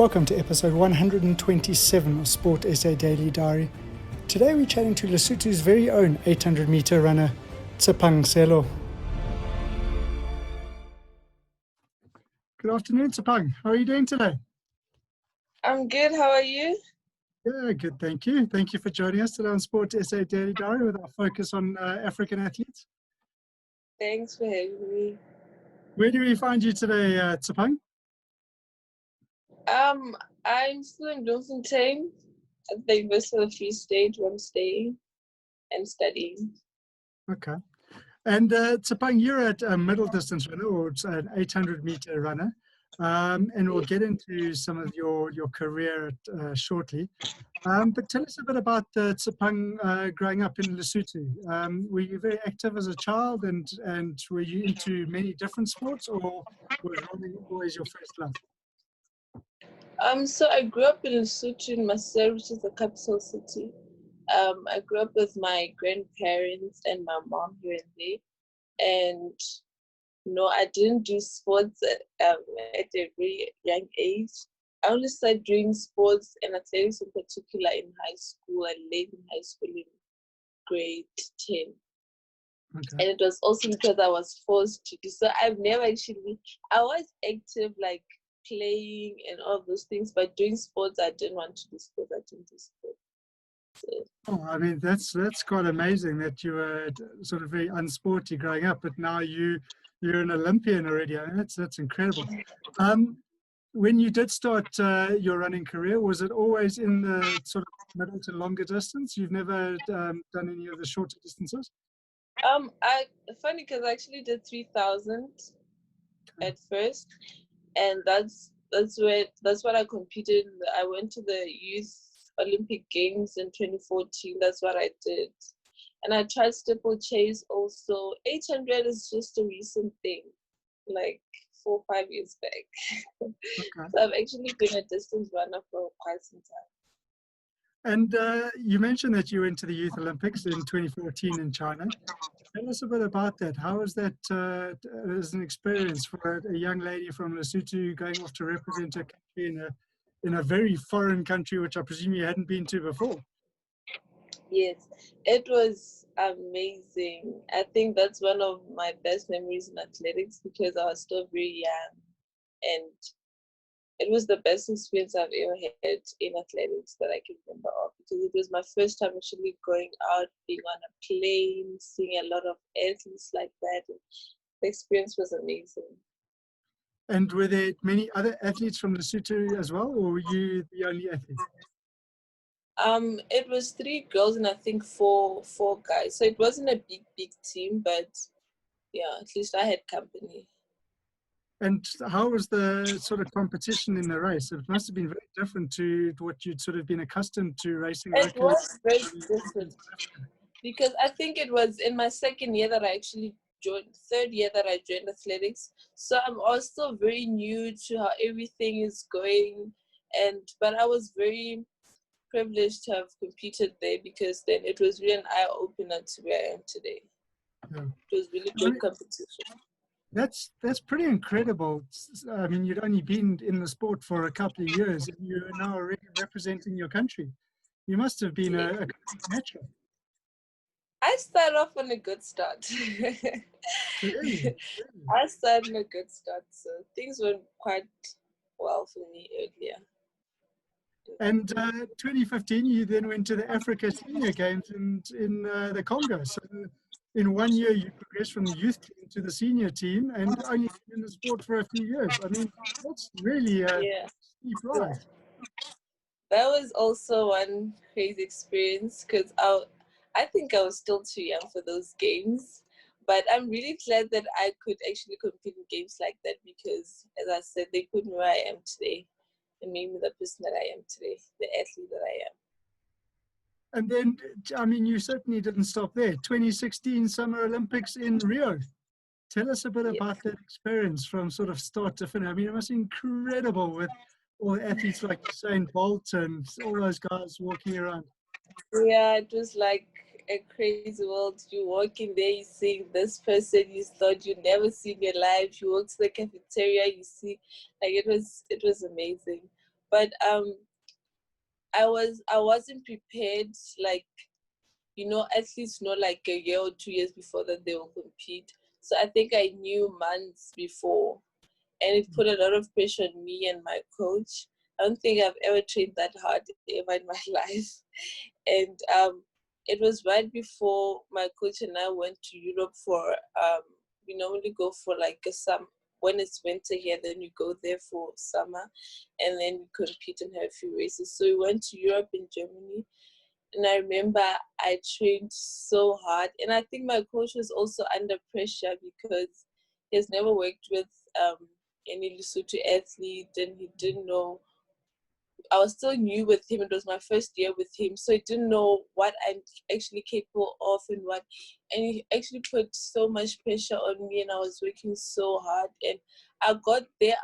Welcome to episode 127 of Sport SA Daily Diary. Today we're chatting to Lesotho's very own 800-meter runner, Ts'epang Sello. Good afternoon, Ts'epang. How are you doing today? I'm good. How are you? Yeah, good, thank you. Thank you for joining us today on Sport SA Daily Diary with our focus on African athletes. Thanks for having me. Where do we find you today, Ts'epang? I'm still in Bloemfontein at the University of the Free State where I'm staying and studying. Okay. And Ts'epang, you're a middle distance runner, or an 800-meter runner, and we'll get into some of your career shortly. But tell us a bit about Ts'epang growing up in Lesotho. Were you very active as a child, and were you into many different sports, or was running always your first love? So I grew up in Lesotho, in Maseru, which is the capital city. I grew up with my grandparents and my mom here and there. And no, I didn't do sports at a very young age. I only started doing sports and athletics in particular in high school and late in high school in grade 10. Okay. And it was also because I was forced to do so. I was active, like playing and all those things, but doing sports, I didn't want to do sports. I didn't do sports. So. Oh, I mean, that's quite amazing that you were sort of very unsporty growing up, but now you're an Olympian already. I mean, that's incredible. When you did start your running career, was it always in the sort of middle to longer distance? You've never done any of the shorter distances? Funny because I actually did 3,000 at first, and that's what I competed. I went to the Youth Olympic Games in 2014. That's what I did, and I tried steeplechase also. 800 is just a recent thing, like 4 or 5 years back. Okay. So I've actually been a distance runner for quite some time. And you mentioned that you went to the Youth Olympics in 2014 in China. Tell us a bit about that. How was that as an experience for a young lady from Lesotho going off to represent her country in a very foreign country, which I presume you hadn't been to before? Yes, it was amazing. I think that's one of my best memories in athletics because I was still very young, and it was the best experience I've ever had in athletics that I can remember of, because it was my first time actually going out, being on a plane, seeing a lot of athletes like that. And the experience was amazing. And were there many other athletes from Lesotho as well, or were you the only athlete? It was 3 girls and I think four guys. So it wasn't a big team, but yeah, at least I had company. And how was the sort of competition in the race? It must have been very different to what you'd sort of been accustomed to racing. It was very different because I think it was in my second year that I actually joined, third year that I joined athletics. So I'm also very new to how everything is going, but I was very privileged to have competed there because then it was really an eye-opener to where I am today. Yeah. It was really good competition. That's pretty incredible. I mean, you'd only been in the sport for a couple of years, and you're now already representing your country. You must have been a complete natural. I started off on a good start. Really? I started on a good start, so things went quite well for me earlier. And 2015, you then went to the Africa Senior Games in the Congo. So in 1 year, you progressed from the youth team to the senior team, and only been in the sport for a few years. I mean, that's really a steep rise. That was also one crazy experience because I think I was still too young for those games. But I'm really glad that I could actually compete in games like that because, as I said, they put me where I am today and made me the person that I am today, the athlete that I am. And then, I mean, you certainly didn't stop there. 2016 Summer Olympics in Rio. Tell us a bit about that experience from sort of start to finish. I mean, it was incredible with all the athletes like Usain Bolt and all those guys walking around. Yeah, it was like a crazy world. You walk in there, you see this person you thought you'd never see in your life. You walk to the cafeteria, you see, like it was amazing. But I wasn't prepared, like, at least like a year or 2 years before that they will compete. So I think I knew months before, and it put a lot of pressure on me and my coach. I don't think I've ever trained that hard ever in my life. And it was right before my coach and I went to Europe for, we normally go for like when it's winter here, then you go there for summer, and then we compete and have a few races. So we went to Europe in Germany, and I remember I trained so hard. And I think my coach was also under pressure because he has never worked with any Lesotho athlete, and he didn't know. I was still new with him. It was my first year with him, so he didn't know what I'm actually capable of and he actually put so much pressure on me, and I was working so hard. And I got there.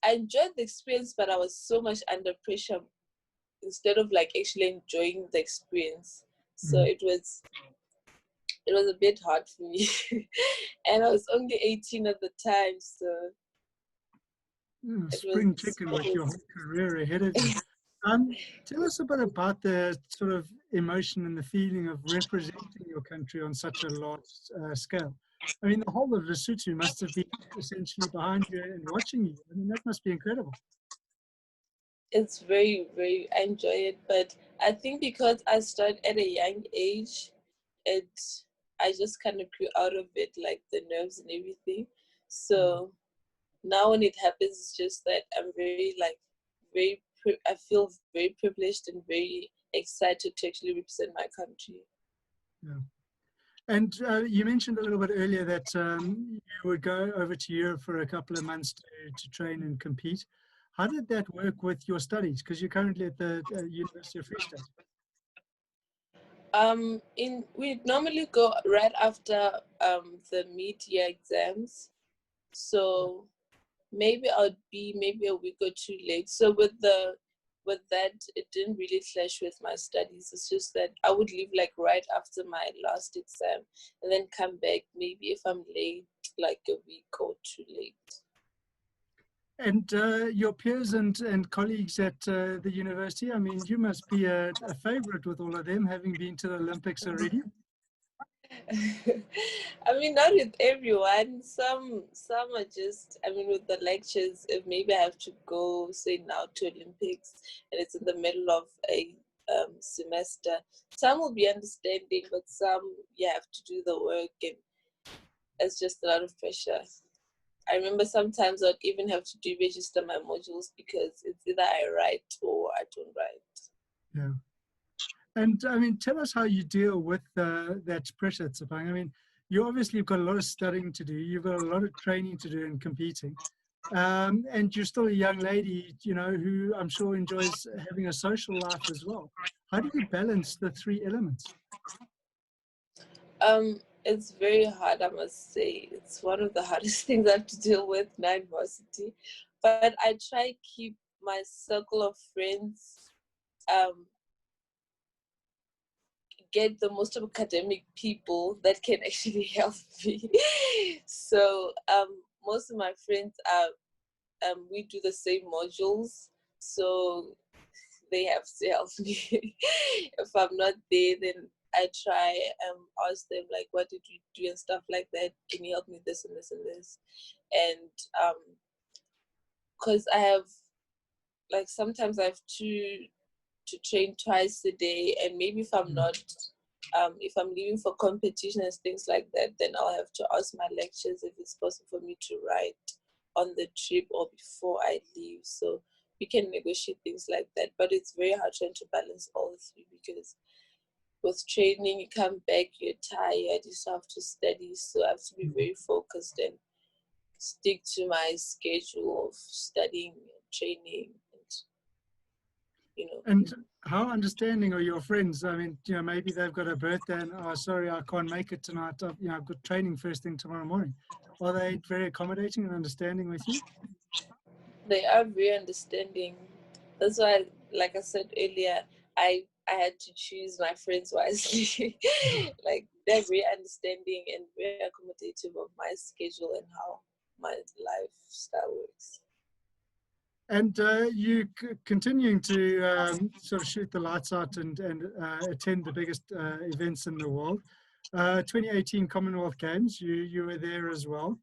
I enjoyed the experience, but I was so much under pressure instead of like actually enjoying the experience. So it was a bit hard for me. And I was only 18 at the time, so Spring chicken with your whole career ahead of you. Tell us a bit about the sort of emotion and the feeling of representing your country on such a large scale. I mean, the whole of Lesotho must have been essentially behind you and watching you. I mean, that must be incredible. It's very, very, I enjoy it. But I think because I started at a young age, it I just kind of grew out of it, like the nerves and everything. So now when it happens, it's just that I'm very like I feel very privileged and very excited to actually represent my country. Yeah. And you mentioned a little bit earlier that you would go over to Europe for a couple of months to train and compete. How did that work with your studies? Because you're currently at the University of Free State. We normally go right after the mid-year exams, so maybe I'll be maybe a week or two late. So with that, it didn't really clash with my studies. It's just that I would leave like right after my last exam and then come back maybe if I'm late, like a week or two late. And your peers and colleagues at the university, I mean, you must be a favorite with all of them, having been to the Olympics already. I mean, not with everyone. Some are just. I mean, with the lectures, if maybe I have to go, say now to Olympics, and it's in the middle of a semester, some will be understanding, but some you have to do the work, and it's just a lot of pressure. I remember sometimes I'd even have to register my modules because it's either I write or I don't write. Yeah. And I mean, tell us how you deal with that pressure, Ts'epang. I mean, you obviously have got a lot of studying to do. You've got a lot of training to do in competing. And you're still a young lady, who I'm sure enjoys having a social life as well. How do you balance the three elements? It's very hard, I must say. It's one of the hardest things I have to deal with now in varsity. But I try keep my circle of friends get the most of academic people that can actually help me. So most of my friends are we do the same modules, so they have to help me. If I'm not there, then I try ask them like, what did you do and stuff like that. Can you help me this and this and this? And because I have like sometimes I have to train twice a day, and maybe if I'm not if I'm leaving for competition and things like that, then I'll have to ask my lecturers if it's possible for me to write on the trip or before I leave. So we can negotiate things like that, but it's very hard trying to balance all three because with training you come back, you're tired, you still have to study, so I have to be very focused and stick to my schedule of studying and training and. And how understanding are your friends? I mean, maybe they've got a birthday and, oh, sorry, I can't make it tonight. I've got training first thing tomorrow morning. Are they very accommodating and understanding with you? They are very understanding. That's why, like I said earlier, I had to choose my friends wisely. Like they're very understanding and very accommodative of my schedule and how my lifestyle works. And you continuing to sort of shoot the lights out and attend the biggest events in the world. 2018 Commonwealth Games, you were there as well.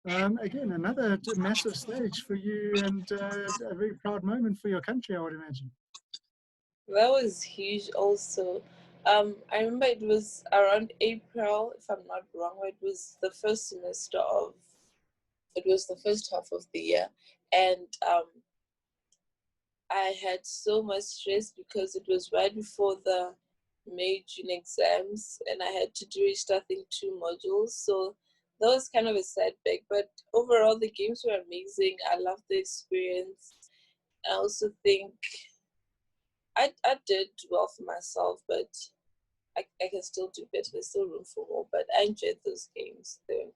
Again, another massive stage for you and a very proud moment for your country, I would imagine. That was huge also. I remember it was around April, if I'm not wrong. It was the first semester of, it was the first half of the year. And I had so much stress because it was right before the May June exams, and I had to do each, I think, 2 modules. So that was kind of a setback. But overall, the games were amazing. I loved the experience. I also think I did well for myself, but I can still do better. There's still room for more. But I enjoyed those games. They were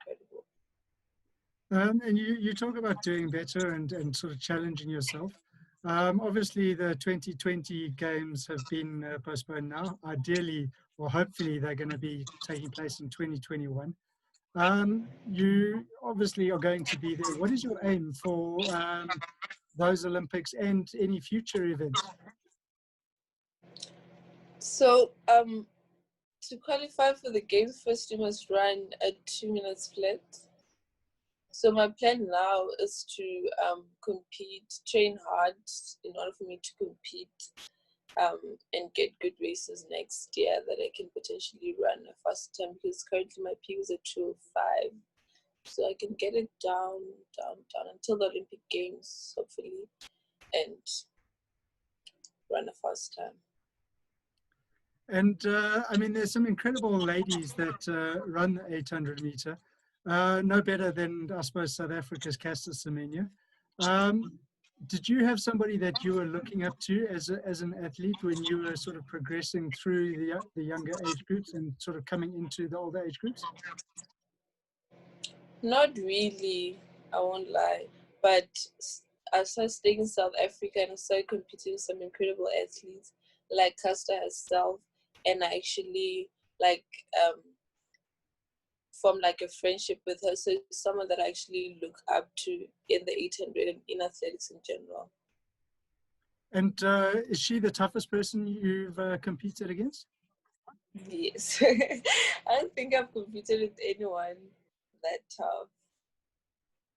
incredible. And you talk about doing better and sort of challenging yourself. Obviously, the 2020 games have been postponed now. Ideally, or hopefully, they're going to be taking place in 2021. You obviously are going to be there. What is your aim for those Olympics and any future events? So to qualify for the games, first you must run a 2 minute split. So my plan now is to compete, train hard in order for me to compete and get good races next year that I can potentially run a fast time, because currently my P is at 2:05. So I can get it down until the Olympic Games, hopefully, and run a fast time. And I mean, there's some incredible ladies that run the 800 meter. No better than, I suppose, South Africa's Caster Semenya. Did you have somebody that you were looking up to as an athlete when you were sort of progressing through the younger age groups and sort of coming into the older age groups? Not really, I won't lie, but I started staying in South Africa and I started competing with some incredible athletes like Caster herself, and I actually like formed like a friendship with her. So it's someone that I actually look up to in the 800 and in athletics in general. And is she the toughest person you've competed against? Yes. I don't think I've competed with anyone that tough.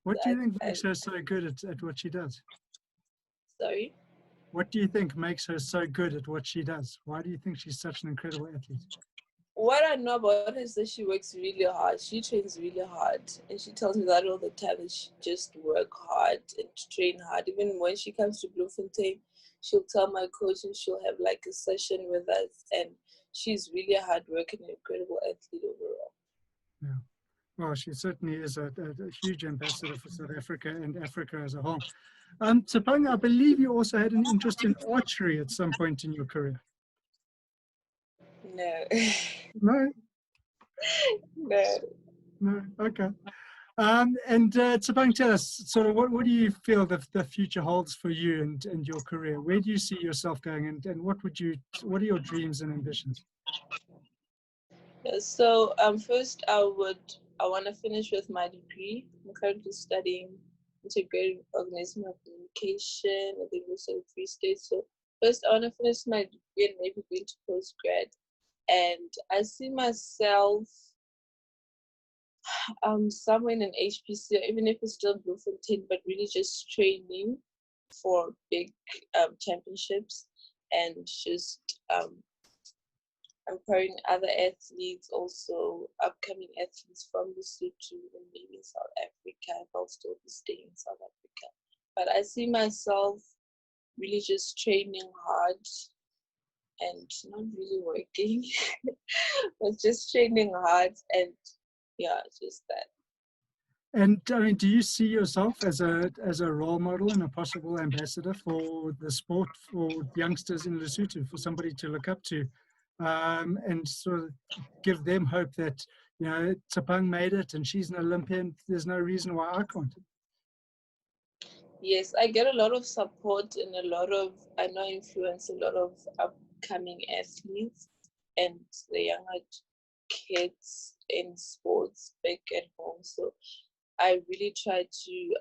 What do you think I, makes her so good at what she does? sorry? What do you think makes her so good at what she does? Why do you think she's such an incredible athlete? What I know about her is that she works really hard. She trains really hard. And she tells me that all the time, that she just work hard and train hard. Even when she comes to Bloemfontein, she'll tell my coach and she'll have like a session with us. And she's really a hard worker and incredible athlete overall. Yeah. Well, she certainly is a huge ambassador for South Africa and Africa as a whole. Ts'epang, I believe you also had an interest in archery at some point in your career. No. No, No. no, okay. And Ts'epang, tell us, sort of, what do you feel the future holds for you and your career? Where do you see yourself going, and what are your dreams and ambitions? So first I want to finish with my degree. I'm currently studying integrated organizational communication at the University of the Free State. So first I want to finish my degree and maybe go into postgrad. And I see myself somewhere in an HPC, or even if it's still Bloemfontein, but really just training for big championships and just empowering other athletes, also upcoming athletes from Lesotho and maybe South Africa, if I'll still be staying in South Africa. But I see myself really just training hard and not really working, but just training hard, and yeah, just that. And I mean, do you see yourself as a role model and a possible ambassador for the sport for youngsters in Lesotho, for somebody to look up to, and sort of give them hope that, you know, Ts'epang made it and she's an Olympian. There's no reason why I can't. Yes, I get a lot of support and I know influence a lot of upcoming athletes and the younger kids in sports back at home. So I really try to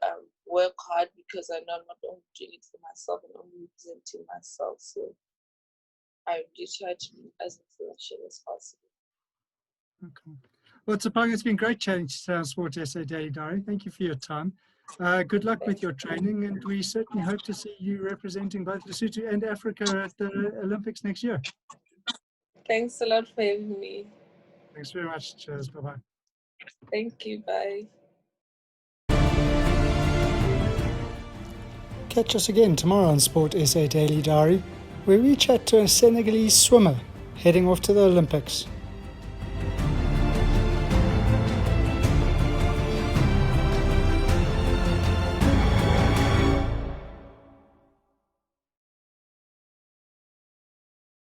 work hard because I know I'm not only doing it for myself and only representing myself. So I really try to be as influential as possible. Okay. Well, Ts'epang, it's been great chatting to Sound Sport SA Daily Diary. Thank you for your time. Good luck with your training, and we certainly hope to see you representing both Lesotho and Africa at the Olympics next year. Thanks a lot for having me. Thanks very much. Cheers. Bye-bye. Thank you. Bye. Catch us again tomorrow on Sport SA Daily Diary, where we chat to a Senegalese swimmer heading off to the Olympics.